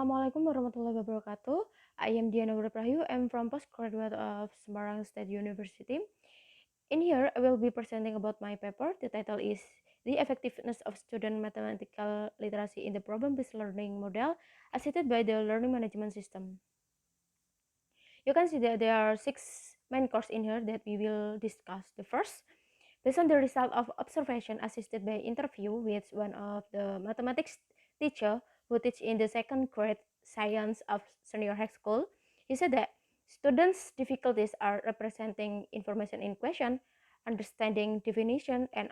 Assalamualaikum warahmatullahi wabarakatuh. I am Diana Prahayu. I'm from postgraduate of Semarang State University. In here, I will be presenting about my paper. The title is The Effectiveness of Student Mathematical Literacy in the Problem-Based Learning Model Assisted by the Learning Management System. You can see that there are 6 main courses in here that we will discuss. The first, based on the result of observation assisted by interview with one of the mathematics teacher who teach in the second grade science of senior high school, he said that students' difficulties are representing information in question, understanding definition, and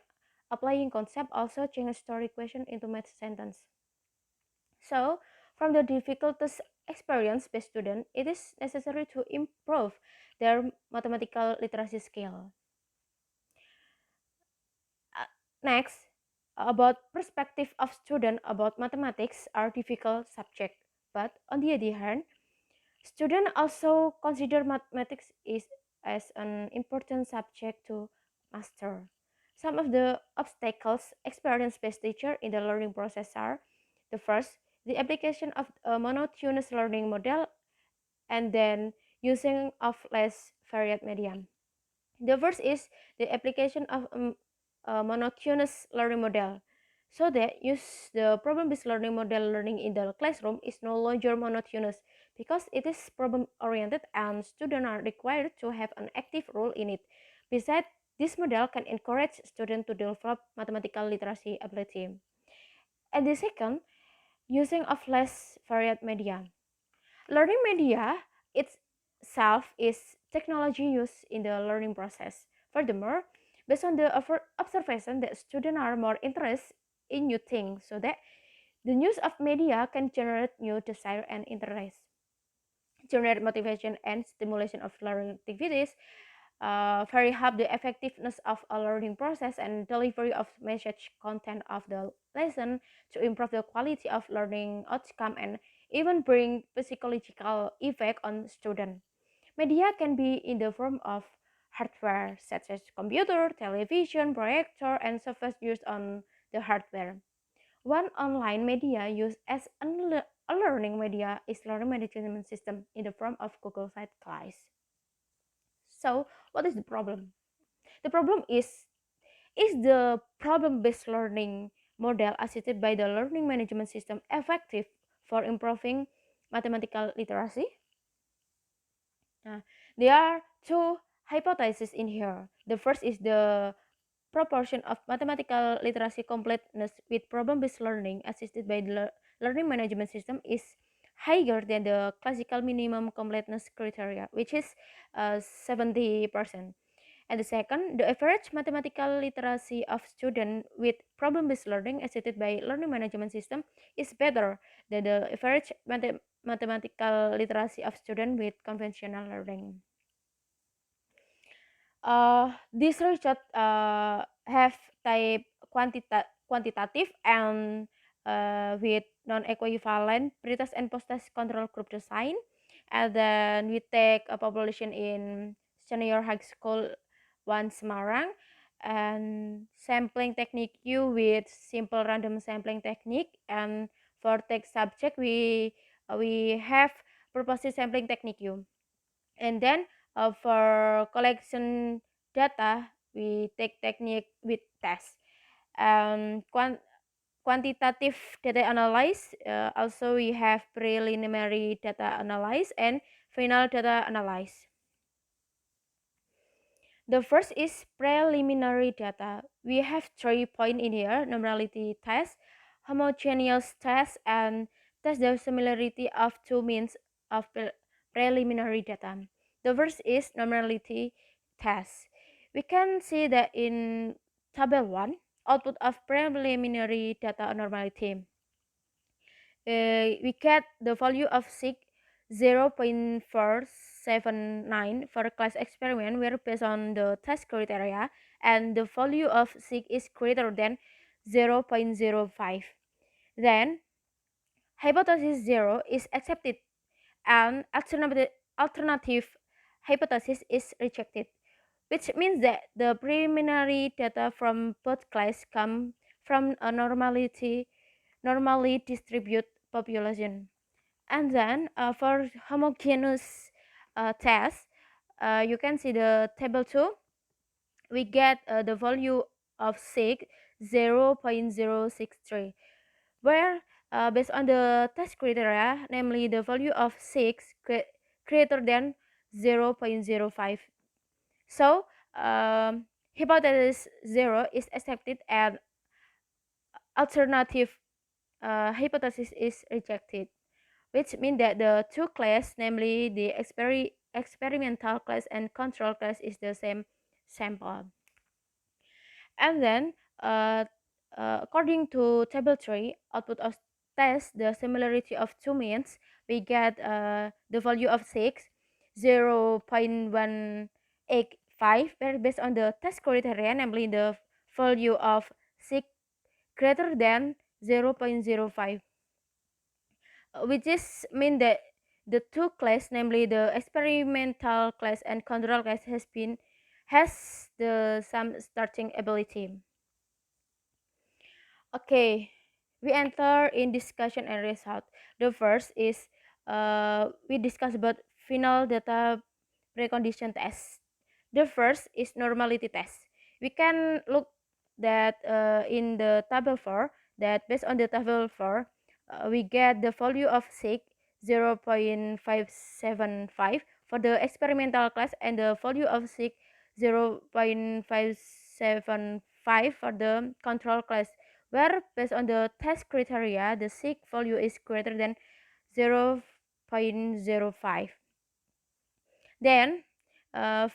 applying concept also change story question into math sentence. So, from the difficulties experienced by student, it is necessary to improve their mathematical literacy skill. Next, about perspective of student about mathematics are difficult subject, but on the other hand, student also consider mathematics is as an important subject to master. Some of the obstacles experienced by teacher in the learning process are: the first, the application of a monotonous learning model, and then using of less varied medium. The first is the application of a monotonous learning model. So that use the problem-based learning model learning in the classroom is no longer monotonous because it is problem-oriented and students are required to have an active role in it. Besides, this model can encourage students to develop mathematical literacy ability. And the second, using of less varied media. Learning media itself is technology used in the learning process. Furthermore, based on the observation that students are more interested in new things, so that the use of media can generate new desire and interest, generate motivation and stimulation of learning activities, vary help the effectiveness of a learning process and delivery of message content of the lesson to improve the quality of learning outcome and even bring psychological effect on student. Media can be in the form of hardware such as computer, television, projector, and software used on the hardware. One online media used as a learning media is learning management system in the form of Google Site Class. So, what is the problem? The problem is the problem-based learning model assisted by the learning management system effective for improving mathematical literacy? There are two hypotheses in here. The first is the proportion of mathematical literacy completeness with problem-based learning assisted by the learning management system is higher than the classical minimum completeness criteria, which is 70%. And the second, the average mathematical literacy of students with problem-based learning assisted by learning management system is better than the average mathematical literacy of students with conventional learning. This research have type quantitative and with non-equivalent pretest and post-test control group design, and then we take a population in senior high school one Semarang, and sampling technique U with simple random sampling technique, and for text subject we have purposive sampling technique U. And then for collection data we take technique with test. Quantitative data analysis, also we have preliminary data analysis and final data analysis. The first is preliminary data. We have 3 points in here: normality test, homogeneous test, and test the similarity of two means of preliminary data. The first is normality test. We can see that in table 1, output of preliminary data normality. We get the value of sig 0.479 for class experiment where based on the test criteria, and the value of sig is greater than 0.05. Then hypothesis 0 is accepted and alternative hypothesis is rejected, which means that the preliminary data from both classes come from a normally distributed population. And then for homogeneous test, you can see the table 2. We get the value of sig 0.063, where based on the test criteria, namely the value of 6 greater than 0.05. So hypothesis 0 is accepted and alternative hypothesis is rejected, which means that the two class, namely the experimental class and control class, is the same sample. And then, according to table 3, output of test the similarity of two means, we get the value of 6, 0.185, where based on the test criteria, namely the value of 6 greater than 0.05, which is mean that the two class, namely the experimental class and control class, has the some starting ability. Okay, we enter in discussion and result. The first is we discuss about final data precondition test. The first is normality test. We can look that in the table 4, that based on the table 4, we get the value of sig 0.575 for the experimental class and the value of sig 0.575 for the control class, where based on the test criteria, the sig value is greater than 0.05. Then uh,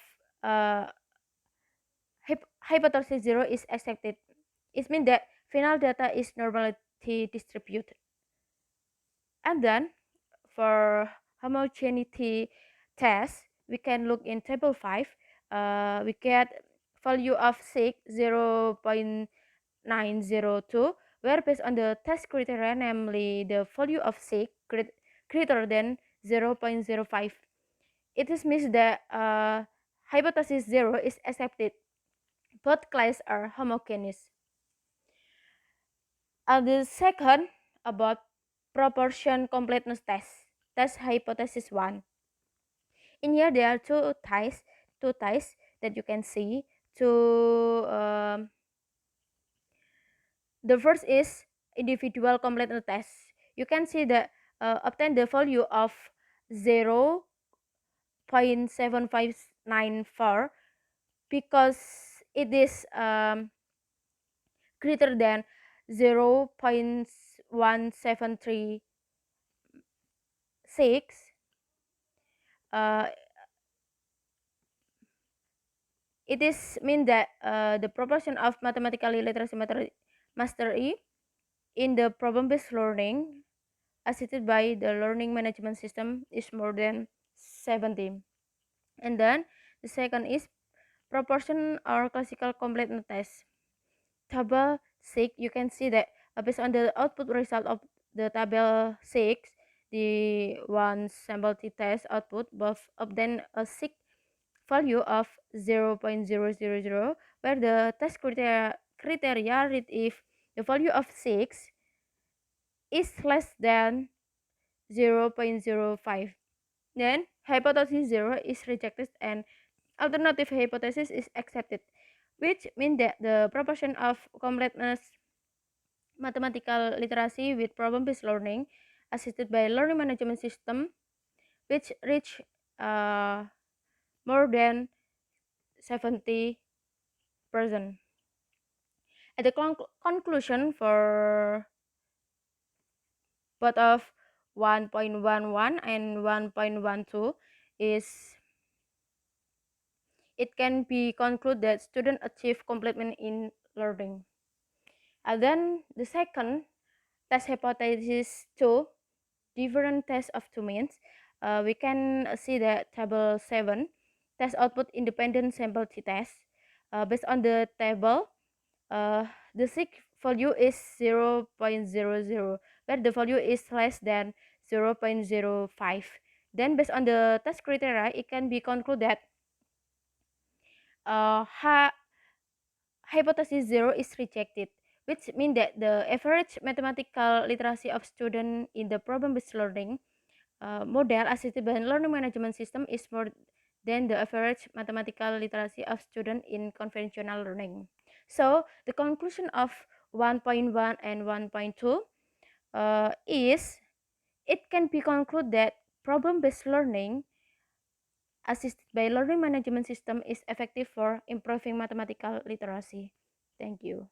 hypothesis 0 is accepted. It means that final data is normality distributed. And then for homogeneity test, we can look in table 5. We get value of sig 0.902, where based on the test criteria, namely the value of sig greater than 0.05. It is means that hypothesis 0 is accepted. Both classes are homogeneous. And the second, about proportion completeness test hypothesis 1. In here there are two ties that you can see. The first is individual completeness test. You can see that obtain the value of 0.7594 because it is greater than 0.1736. uh, it is mean that the proportion of mathematical literacy mastery in the problem-based learning assisted by the learning management system is more than 70. And then the second is proportion or classical completeness test. Table 6, you can see that based on the output result of the table 6, the one sample t-test output both obtain a 6 value of 0.000, where the test criteria read if the value of 6 is less than 0.05. Then hypothesis 0 is rejected and alternative hypothesis is accepted, which means that the proportion of completeness mathematical literacy with problem-based learning assisted by learning management system, which reach uh, more than 70%. At the conclusion for both of 1.11 and 1.12 is it can be concluded that students achieve completion in learning. And then the second test hypothesis 2, different tests of two means. We can see that table 7, test output independent sample t-test. Based on the table, the sig value is 0.00, where the value is less than 0.05. Then based on the test criteria, it can be concluded that uh, hypothesis 0 is rejected, which means that the average mathematical literacy of students in the problem-based learning model assisted by learning management system is more than the average mathematical literacy of students in conventional learning. So the conclusion of 1.1 and 1.2 is it can be concluded that problem-based learning assisted by learning management system is effective for improving mathematical literacy. Thank you.